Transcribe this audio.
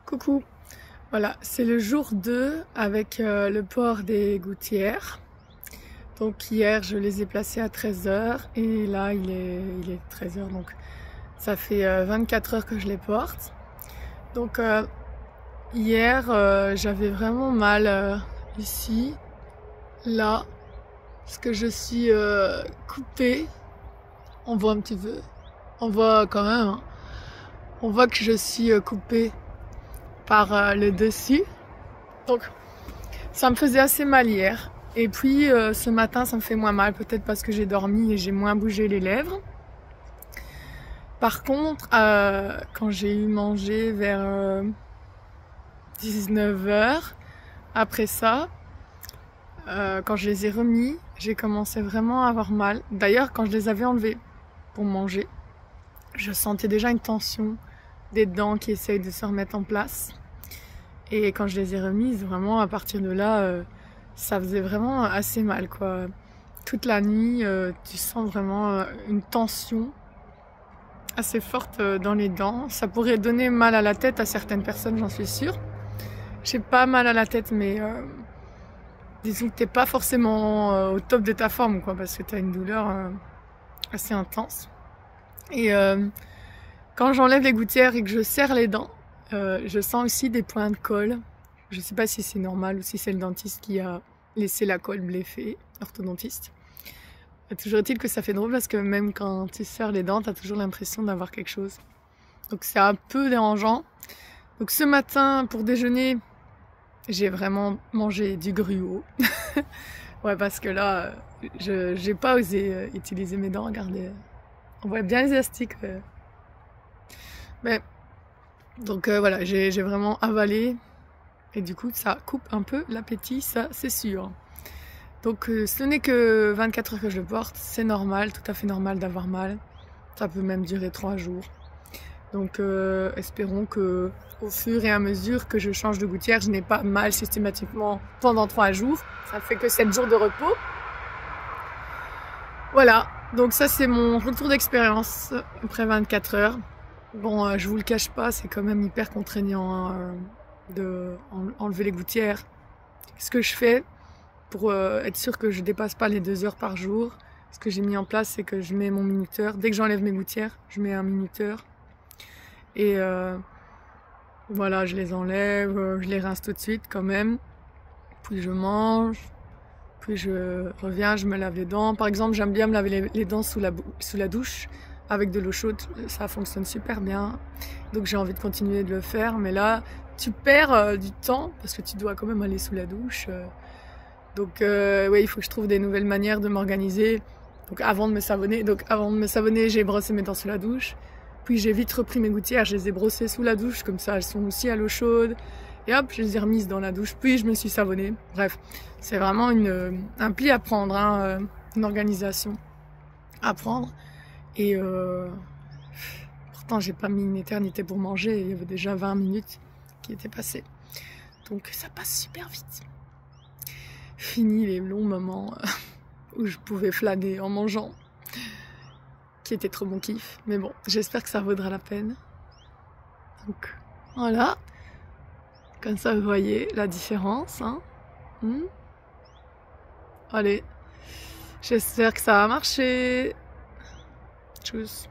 Coucou, voilà, c'est le jour 2 avec le port des gouttières. Donc hier, je les ai placées à 13 heures et là, il est 13 heures, donc ça fait 24 heures que je les porte. Donc hier, j'avais vraiment mal ici, là, parce que je suis coupée. On voit un petit peu, on voit quand même, hein. On voit que je suis coupée par le dessus. Donc ça me faisait assez mal hier. Et puis ce matin ça me fait moins mal, peut-être parce que j'ai dormi et j'ai moins bougé les lèvres. Par contre, quand j'ai eu mangé vers 19 heures, après ça, quand je les ai remis, j'ai commencé vraiment à avoir mal. D'ailleurs, quand je les avais enlevés pour manger, je sentais déjà une tension des dents qui essayent de se remettre en place. Et quand je les ai remises, vraiment, à partir de là, ça faisait vraiment assez mal, quoi. Toute la nuit, tu sens vraiment une tension assez forte dans les dents. Ça pourrait donner mal à la tête à certaines personnes, j'en suis sûre. J'ai pas mal à la tête, mais disons que t'es pas forcément au top de ta forme, quoi, parce que t'as une douleur assez intense. Et quand j'enlève les gouttières et que je serre les dents, je sens aussi des points de colle. Je sais pas si c'est normal ou si c'est le dentiste qui a laissé la colle bleffée, l'orthodontiste. Toujours est-il que ça fait drôle parce que même quand tu serres les dents, t'as toujours l'impression d'avoir quelque chose. Donc c'est un peu dérangeant. Donc ce matin, pour déjeuner, j'ai vraiment mangé du gruau. Ouais, parce que là, j'ai pas osé utiliser mes dents. Regardez, on voit bien les élastiques. Mais donc voilà, j'ai vraiment avalé et du coup ça coupe un peu l'appétit, ça c'est sûr. Donc ce n'est que 24 heures que je le porte, c'est normal, tout à fait normal d'avoir mal. Ça peut même durer 3 jours. Donc espérons que au fur et à mesure que je change de gouttière, je n'ai pas mal systématiquement pendant 3 jours. Ça fait que 7 jours de repos. Voilà, donc ça c'est mon retour d'expérience après 24 heures. Bon, je vous le cache pas, c'est quand même hyper contraignant de enlever les gouttières. Ce que je fais pour être sûr que je dépasse pas les 2 heures par jour, ce que j'ai mis en place, c'est que je mets mon minuteur. Dès que j'enlève mes gouttières, je mets un minuteur. Et voilà, je les enlève, je les rince tout de suite quand même. Puis je mange, puis je reviens, je me lave les dents. Par exemple, j'aime bien me laver les dents sous la douche. Avec de l'eau chaude, ça fonctionne super bien. Donc j'ai envie de continuer de le faire. Mais là, tu perds du temps parce que tu dois quand même aller sous la douche. Donc ouais, il faut que je trouve des nouvelles manières de m'organiser. Donc avant de me savonner, j'ai brossé mes dents sous la douche. Puis j'ai vite repris mes gouttières, je les ai brossées sous la douche. Comme ça, elles sont aussi à l'eau chaude. Et hop, je les ai remises dans la douche. Puis je me suis savonnée. Bref, c'est vraiment un pli à prendre, hein, une organisation à prendre. Et pourtant j'ai pas mis une éternité pour manger, il y avait déjà 20 minutes qui étaient passées. Donc ça passe super vite. Fini les longs moments où je pouvais flâner en mangeant, qui était trop mon kiff. Mais bon, j'espère que ça vaudra la peine. Donc voilà, comme ça vous voyez la différence. Hein. Allez, j'espère que ça va marcher. Tchuss.